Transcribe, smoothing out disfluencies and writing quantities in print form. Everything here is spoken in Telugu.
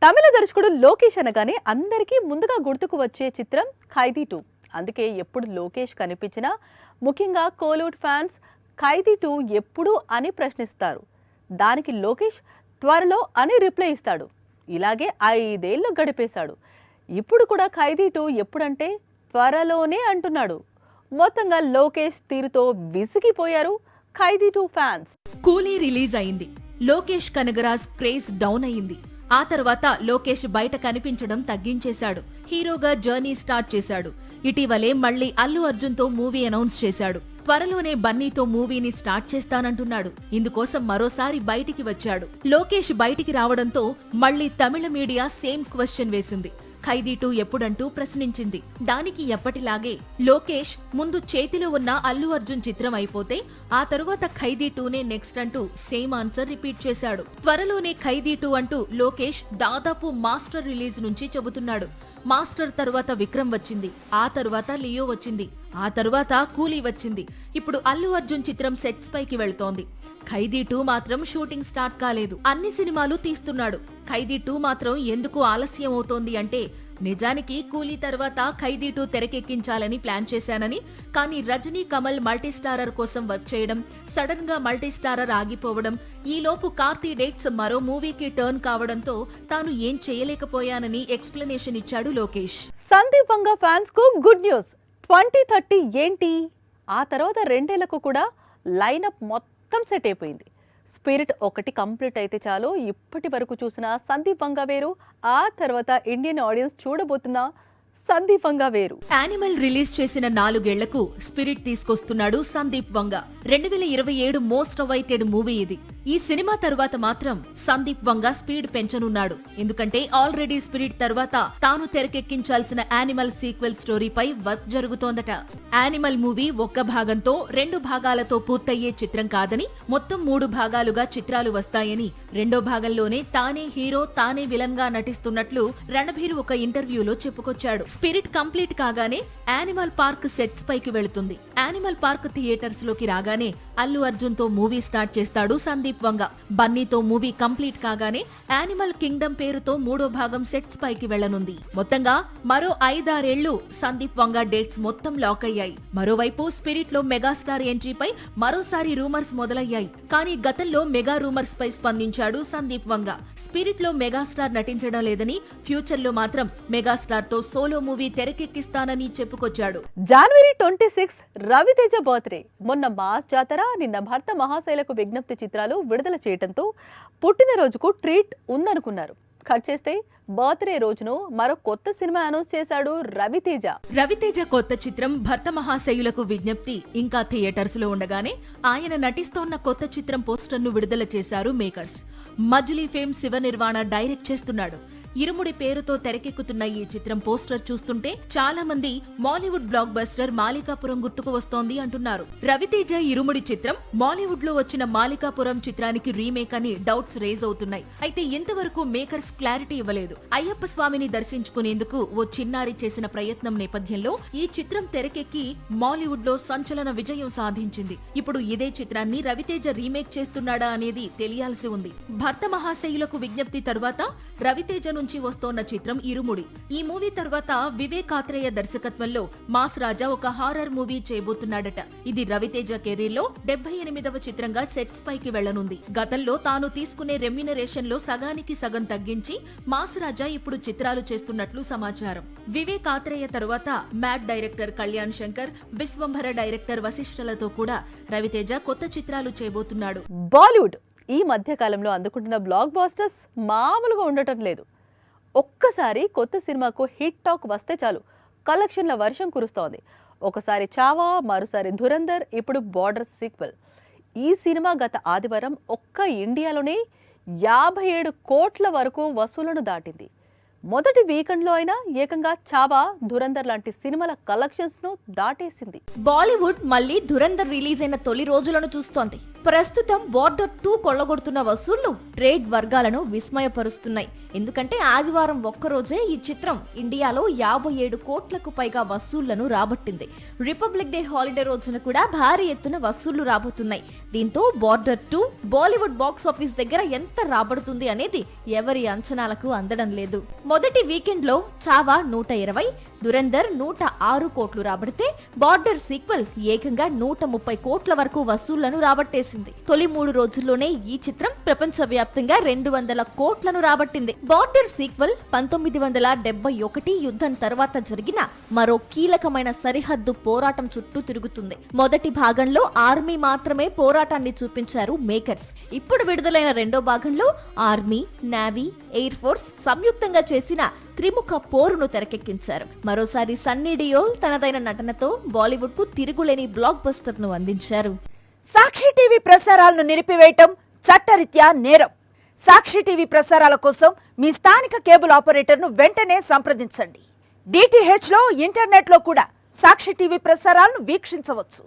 తమిళ దర్శకుడు లోకేష్ అనగానే అందరికీ ముందుగా గుర్తుకు వచ్చే చిత్రం ఖైదీ 2. అందుకే ఎప్పుడు లోకేష్ కనిపించినా ముఖ్యంగా కోలీవుడ్ ఫ్యాన్స్ ఖైదీ 2 ఎప్పుడు అని ప్రశ్నిస్తారు. దానికి లోకేష్ త్వరలో అని రిప్లై ఇస్తాడు. ఇలాగే 5 ఏళ్ళు గడిపేశాడు. ఇప్పుడు కూడా ఖైదీ 2 ఎప్పుడంటే త్వరలోనే అంటున్నాడు. మొత్తంగా లోకేష్ తీరుతో విసిగిపోయారు ఖైదీ 2 ఫ్యాన్స్. కూలీ రిలీజ్ అయింది. లోకేష్ కనగరాజ్ క్రేజ్ డౌన్ అయింది. ఆ తర్వాత లోకేష్ బయట కనిపించడం తగ్గించేశాడు. హీరోగా జర్నీ స్టార్ట్ చేశాడు. ఇటీవలే మళ్లీ అల్లు అర్జున్ తో మూవీ అనౌన్స్ చేశాడు. త్వరలోనే బన్నీతో మూవీని స్టార్ట్ చేస్తానంటున్నాడు. ఇందుకోసం మరోసారి బయటికి వచ్చాడు. లోకేష్ బయటికి రావడంతో మళ్లీ తమిళ మీడియా సేమ్ క్వశ్చన్ వేసింది. ఖైదీ 2 ఎప్పుడంటూ ప్రశ్నించింది. దానికి ఎప్పటిలాగే లోకేష్ ముందు చేతిలో ఉన్న అల్లు అర్జున్ చిత్రం అయిపోతే ఆ తరువాత ఖైదీ 2నే నెక్స్ట్ అంటూ సేమ్ ఆన్సర్ రిపీట్ చేశాడు. త్వరలోనే ఖైదీ 2 అంటూ లోకేష్ దాదాపు మాస్టర్ రిలీజ్ నుంచి చెబుతున్నాడు. మాస్టర్ తరువాత విక్రమ్ వచ్చింది, ఆ తరువాత లియో వచ్చింది, ఆ తరువాత కూలీ వచ్చింది. ఇప్పుడు అల్లు అర్జున్ చిత్రం సెట్స్ పైకి వెళ్తోంది. ఖైదీ 2 మాత్రం షూటింగ్ స్టార్ట్ కాలేదు. అన్ని సినిమాలు తీస్తున్నాడు. ఖైదీ 2 మాత్రం ఎందుకు ఆలస్యం అవుతోంది అంటే నిజానికి కూలీ తర్వాత ఖైదీ 2 తెరకెక్కించాలని ప్లాన్ చేశానని, కానీ రజనీ కమల్ మల్టీస్టారర్ కోసం వర్క్ చేయడం, సడన్ గా మల్టీస్టారర్ ఆగిపోవడం, ఈలోపు కార్తీ డేట్స్ మరో మూవీకి టర్న్ కావడంతో తాను ఏం చేయలేకపోయానని ఎక్స్ప్లెనేషన్ ఇచ్చాడు లోకేష్. సందీప్ వంగ ఫ్యాన్స్ కు గుడ్ న్యూస్. 2030 ఏంటి? ఆ తర్వాత 2 ఏళ్లకు కూడా లైనప్ మొత్తం సెట్ అయిపోయింది. స్పిరిట్ ఒకటి కంప్లీట్ అయితే చాలు. ఇప్పటి వరకు చూసిన సందీప్ వంగ వేరు, ఆ తర్వాత ఇండియన్ ఆడియన్స్ చూడబోతున్న సందీప్ వంగ వేరు. యానిమల్ రిలీజ్ చేసిన 4 ఏళ్లకు స్పిరిట్ తీసుకొస్తున్నాడు సందీప్ వంగ. 2027 మోస్ట్ అవైటెడ్ మూవీ ఇది. ఈ సినిమా తర్వాత మాత్రం సందీప్ వంగ స్పీడ్ పెంచనున్నాడు. ఎందుకంటే ఆల్రెడీ స్పిరిట్ తర్వాత తాను తెరకెక్కించాల్సిన యానిమల్ సీక్వెల్ స్టోరీపై వర్క్ జరుగుతోందట. యానిమల్ మూవీ ఒక్క భాగంతో 2 భాగాలతో పూర్తయ్యే చిత్రం కాదని, మొత్తం 3 భాగాలుగా చిత్రాలు వస్తాయని, 2వ భాగంలోనే తానే హీరో తానే విలన్ గా నటిస్తున్నట్లు రణబీర్ ఒక ఇంటర్వ్యూలో చెప్పుకొచ్చాడు. స్పిరిట్ కంప్లీట్ కాగానే యానిమల్ పార్క్ సెట్స్ పైకి వెళుతుంది. యానిమల్ పార్క్ థియేటర్స్ లోకి రాగానే అల్లు అర్జున్ తో మూవీ స్టార్ట్ చేస్తాడు సందీప్ వంగ. బన్నీతో మూవీ కంప్లీట్ కాగానే యానిమల్ కింగ్డమ్ పేరుతో 3వ భాగం సెట్స్ పైకి వెళ్లనుంది. మొత్తంగా మరో 5-6 ఏళ్లు సందీప్ వంగ డేట్స్ మొత్తం లాక్ అయ్యాయి. మరోవైపు స్పిరిట్ లో మెగాస్టార్ ఎంట్రీపై మరోసారి రూమర్స్ మొదలయ్యాయి. కానీ గతంలో మెగా రూమర్స్ పై స్పందించాడు సందీప్ వంగ. స్పిరిట్ లో మెగాస్టార్ నటించడం లేదని, ఫ్యూచర్ లో మాత్రం మెగాస్టార్ తో సోలో మూవీ తెరకెక్కిస్తానని చెప్పుకొచ్చాడు. జనవరి 26 రవితేజ బర్త్డే. మొన్న మాస్ జాతర, నిన్న భర్త మహాశైలకు విజ్ఞప్తి చిత్రాలు విడుదల చేయడంతో పుట్టినరోజుకు ట్రీట్ ఉందనుకున్నారు. కట్ చేస్తే బర్త్డే రోజును మరో కొత్త సినిమా అనౌన్స్ చేశాడు రవితేజ. రవితేజ కొత్త చిత్రం భర్త మహాశయులకు విజ్ఞప్తి ఇంకా థియేటర్స్ లో ఉండగానే ఆయన నటిస్తోన్న కొత్త చిత్రం పోస్టర్ ను విడుదల చేశారు makers. Majuli fame Shiva Nirvana direct చేస్తున్నాడు. ఇరుముడి పేరుతో తెరకెక్కుతున్న ఈ చిత్రం పోస్టర్ చూస్తుంటే చాలా మంది మాలీవుడ్ బ్లాక్ బస్టర్ మాలికాపురం గుర్తుకు వస్తోంది అంటున్నారు. రవితేజ ఇరుముడి చిత్రం మాలీవుడ్ లో వచ్చిన మాలికాపురం చిత్రానికి రీమేక్ అని డౌట్స్ రేజ్ అవుతున్నాయి. అయితే ఇంతవరకు మేకర్స్ క్లారిటీ ఇవ్వలేదు. అయ్యప్ప స్వామిని దర్శించుకునేందుకు ఓ చిన్నారి చేసిన ప్రయత్నం నేపథ్యంలో ఈ చిత్రం తెరకెక్కి మాలీవుడ్ లో సంచలన విజయం సాధించింది. ఇప్పుడు ఇదే చిత్రాన్ని రవితేజ రీమేక్ చేస్తున్నాడా అనేది తెలియాల్సి ఉంది. భర్త మహాశయులకు విజ్ఞప్తి తరువాత రవితేజ నుంచి వస్తోన్న చిత్రం ఇరుముడి. ఈ మూవీ తర్వాత వివేక్ ఆత్రేయ దర్శకత్వంలో మాస్ రాజా ఒక హారర్ మూవీ చేయబోతున్నాడట. ఇది రవితేజ కెరీర్ లో 78వ చిత్రంగా సెట్స్ పైకి వెళ్లనుంది. గతంలో తాను తీసుకునే రెమ్యునరేషన్ లో సగానికి సగం తగ్గించి మాస్ రాజా ఇప్పుడు చిత్రాలు చేస్తున్నట్లు సమాచారం. వివేక్ ఆత్రేయ తరువాత Mad director Kalyan Shankar, Vishwambhara director వశిష్ఠలతో కూడా రవితేజ కొత్త చిత్రాలు చేయబోతున్నాడు. బాలీవుడ్ ఈ మధ్య కాలంలో అందుకుంటున్న బ్లాక్ బాస్టర్స్ మామూలుగా ఉండటం లేదు. ఒక్కసారి కొత్త సినిమాకు హిట్ టాక్ వస్తే చాలు కలెక్షన్ల వర్షం కురుస్తోంది. ఒకసారి చావా, మరోసారి ధురంధర్, ఇప్పుడు బార్డర్ సీక్వెల్. ఈ సినిమా గత ఆదివారం ఒక్క ఇండియాలోనే 57 కోట్ల వరకు వసూలను దాటింది. మొదటి వీకెండ్లో అయినా ఏకంగా చావా, ధురంధర్ లాంటి సినిమాల కలెక్షన్స్ను దాటేసింది. బాలీవుడ్ మళ్ళీ ధురంధర్ రిలీజ్ అయిన తొలి రోజులను చూస్తోంది. ప్రస్తుతం బార్డర్ 2 కొల్లగొడుతున్న వసూళ్లు ట్రేడ్ వర్గాలను విస్మయపరుస్తున్నాయి. ఎందుకంటే ఆదివారం ఒక్కరోజే ఈ చిత్రం ఇండియాలో 57 కోట్లకు పైగా వసూళ్లను రాబట్టింది. రిపబ్లిక్ డే హాలిడే రోజున కూడా భారీ ఎత్తున వసూళ్లు రాబోతున్నాయి. దీంతో బార్డర్ 2 బాలీవుడ్ బాక్స్ ఆఫీస్ దగ్గర ఎంత రాబడుతుంది అనేది ఎవరి అంచనాలకు అందడం లేదు. మొదటి వీకెండ్ లో చావా 120, దురంధర్ 106 కోట్లు రాబడితే బార్డర్ సీక్వెల్ ఏకంగా 130 కోట్ల వరకు వసూళ్లను రాబట్టేసింది. తొలి 3 రోజుల్లోనే ఈ చిత్రం ప్రపంచవ్యాప్తంగా 200 కోట్లను రాబట్టింది. బార్డర్ సీక్వెల్ 1971 యుద్ధం తర్వాత జరిగిన మరో కీలకమైన సరిహద్దు పోరాటం చుట్టూ తిరుగుతుంది. మొదటి భాగంలో ఆర్మీ మాత్రమే పోరాటాన్ని చూపించారు మేకర్స్. ఇప్పుడు విడుదలైన రెండో భాగంలో ఆర్మీ, నేవీ, ఎయిర్ ఫోర్స్ సంయుక్తంగా చేసిన త్రిముఖ పోరును తెరకెక్కించారు. మరోసారి సన్నీ డియోల్ తనదైన నటనతో బాలీవుడ్ కు తిరుగులేని బ్లాక్ బస్టర్ ను అందించారు. సాక్షి టీవీ ప్రసారాలను నిలిపివేయటం చట్టరీత్యా నేరం. సాక్షి టీవీ ప్రసారాల కోసం మీ స్థానిక కేబుల్ ఆపరేటర్ను వెంటనే సంప్రదించండి. DTH లో, ఇంటర్నెట్ లో కూడా సాక్షి టీవీ ప్రసారాలను వీక్షించవచ్చు.